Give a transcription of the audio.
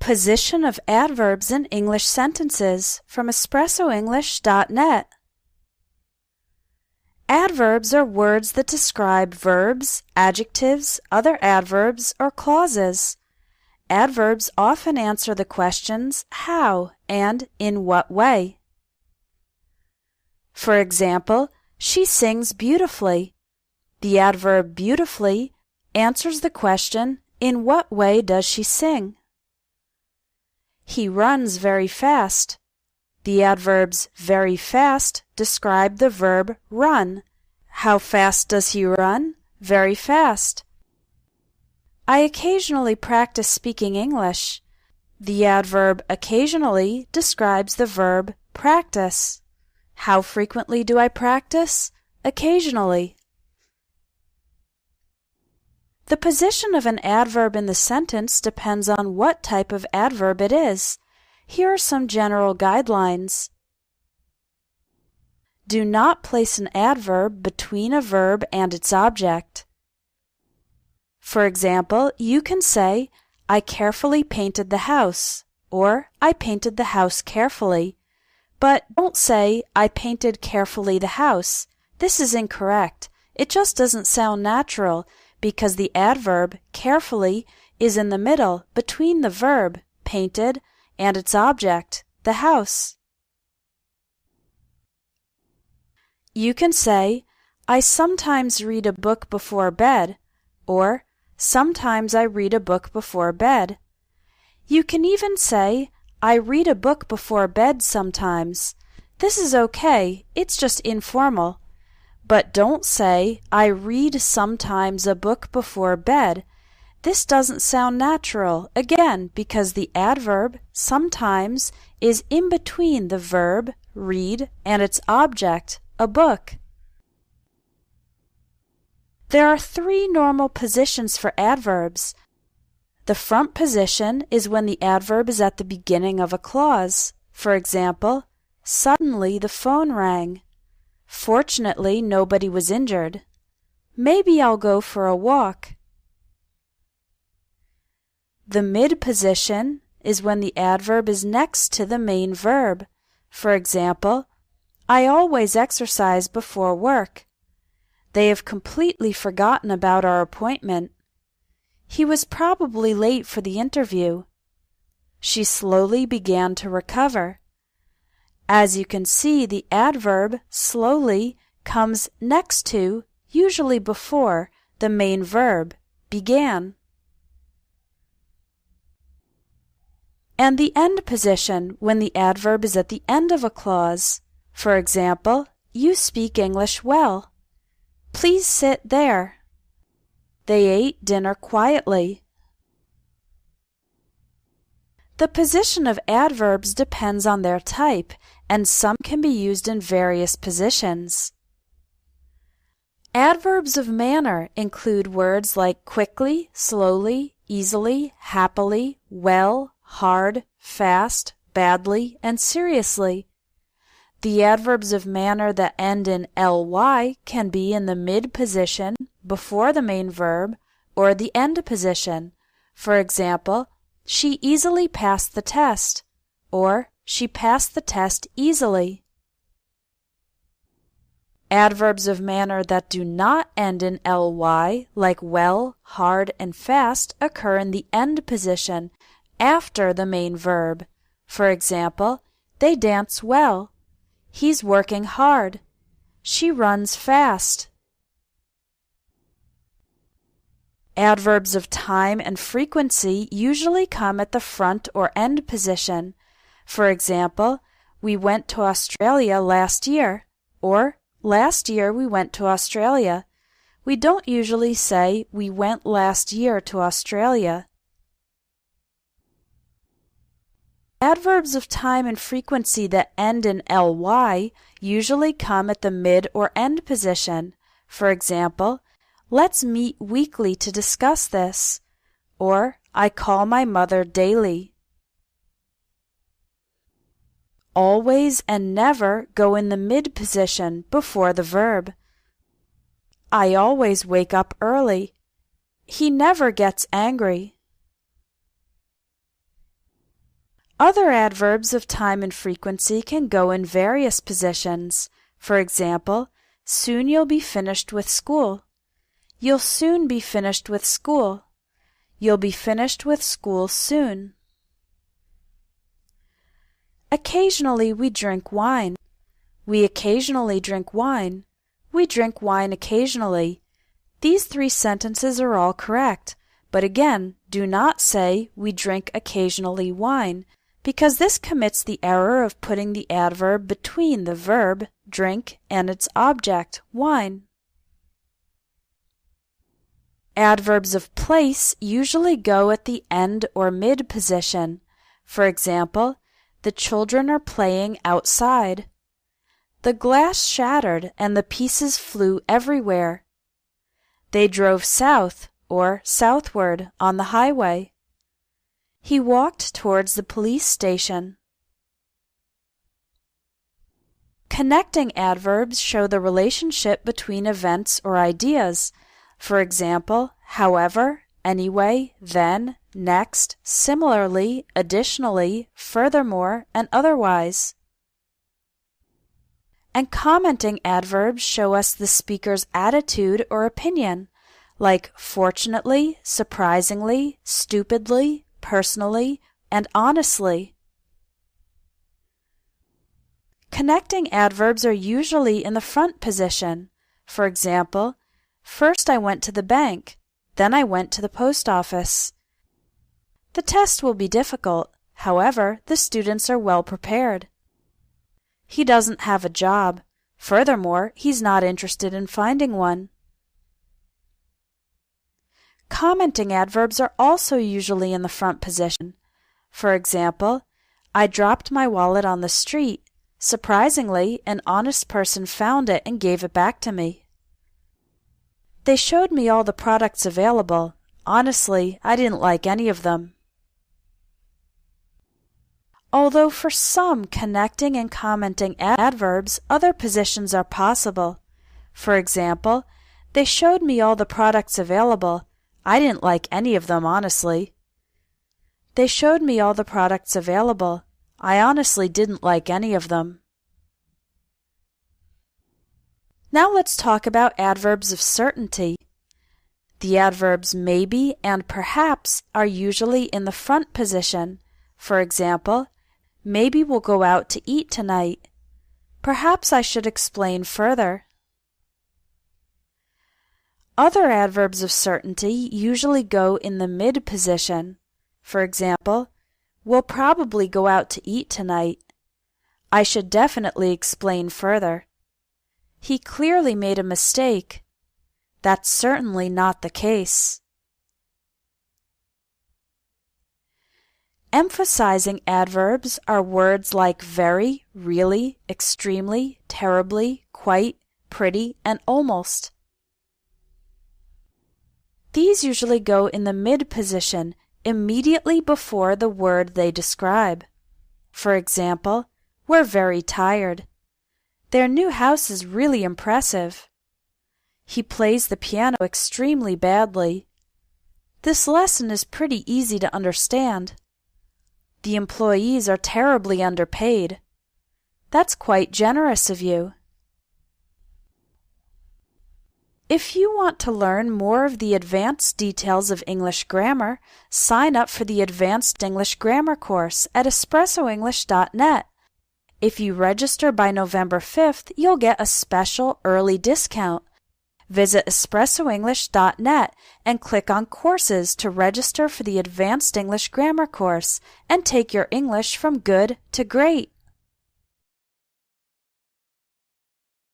Position of adverbs in English sentences from EspressoEnglish.net. Adverbs are words that describe verbs, adjectives, other adverbs, or clauses. Adverbs often answer the questions how and in what way. For example, she sings beautifully. The adverb beautifully answers the question, in what way does she sing? He runs very fast. The adverbs very fast describe the verb run. How fast does he run? Very fast. I occasionally practice speaking English. The adverb occasionally describes the verb practice. How frequently do I practice? Occasionally. The position of an adverb in the sentence depends on what type of adverb it is. Here are some general guidelines. Do not place an adverb between a verb and its object. For example, you can say, I carefully painted the house, or I painted the house carefully. But don't say, I painted carefully the house. This is incorrect. It just doesn't sound natural, because the adverb carefully is in the middle between the verb painted and its object, the house. You can say, I sometimes read a book before bed, or sometimes I read a book before bed. You can even say, I read a book before bed sometimes. This is okay, it's just informal. But don't say, I read sometimes a book before bed. This doesn't sound natural, again, because the adverb sometimes is in between the verb read and its object, a book. There are three normal positions for adverbs. The front position is when the adverb is at the beginning of a clause. For example, suddenly the phone rang. Fortunately, nobody was injured. Maybe I'll go for a walk. The mid position is when the adverb is next to the main verb. For example, I always exercise before work. They have completely forgotten about our appointment. He was probably late for the interview. She slowly began to recover. As you can see, the adverb slowly comes next to, usually before, the main verb, began. And the end position, when the adverb is at the end of a clause. For example, you speak English well. Please sit there. They ate dinner quietly. The position of adverbs depends on their type, and some can be used in various positions. Adverbs of manner include words like quickly, slowly, easily, happily, well, hard, fast, badly, and seriously. The adverbs of manner that end in ly can be in the mid position, before the main verb, or the end position. For example, she easily passed the test, or she passed the test easily. Adverbs of manner that do not end in ly, like well, hard, and fast, occur in the end position, after the main verb. For example, they dance well. He's working hard. She runs fast. Adverbs of time and frequency usually come at the front or end position. For example, we went to Australia last year, or last year we went to Australia. We don't usually say we went last year to Australia. Adverbs of time and frequency that end in ly usually come at the mid or end position. For example, let's meet weekly to discuss this, or I call my mother daily. Always and never go in the mid position before the verb. I always wake up early. He never gets angry. Other adverbs of time and frequency can go in various positions. For example, soon you'll be finished with school. You'll soon be finished with school. You'll be finished with school soon. Occasionally we drink wine. We occasionally drink wine. We drink wine occasionally. These three sentences are all correct, but again, do not say we drink occasionally wine, because this commits the error of putting the adverb between the verb, drink, and its object, wine. Adverbs of place usually go at the end or mid position. For example, the children are playing outside. The glass shattered and the pieces flew everywhere. They drove south or southward on the highway. He walked towards the police station. Connecting adverbs show the relationship between events or ideas. For example, however, anyway, then, next, similarly, additionally, furthermore, and otherwise. And commenting adverbs show us the speaker's attitude or opinion, like fortunately, surprisingly, stupidly, personally, and honestly. Connecting adverbs are usually in the front position. For example, first I went to the bank, then I went to the post office. The test will be difficult. However, the students are well prepared. He doesn't have a job. Furthermore, he's not interested in finding one. Commenting adverbs are also usually in the front position. For example, I dropped my wallet on the street. Surprisingly, an honest person found it and gave it back to me. They showed me all the products available. Honestly, I didn't like any of them. Although for some connecting and commenting adverbs, other positions are possible. For example, they showed me all the products available. I didn't like any of them, honestly. They showed me all the products available. I honestly didn't like any of them. Now let's talk about adverbs of certainty. The adverbs maybe and perhaps are usually in the front position. For example, maybe we'll go out to eat tonight. Perhaps I should explain further. Other adverbs of certainty usually go in the mid position. For example, we'll probably go out to eat tonight. I should definitely explain further. He clearly made a mistake. That's certainly not the case. Emphasizing adverbs are words like very, really, extremely, terribly, quite, pretty, and almost. These usually go in the mid position, immediately before the word they describe. For example, we're very tired. Their new house is really impressive. He plays the piano extremely badly. This lesson is pretty easy to understand. The employees are terribly underpaid. That's quite generous of you. If you want to learn more of the advanced details of English grammar, sign up for the Advanced English Grammar course at espressoenglish.net. If you register by November 5th, you'll get a special early discount. Visit espressoenglish.net and click on Courses to register for the Advanced English Grammar course and take your English from good to great.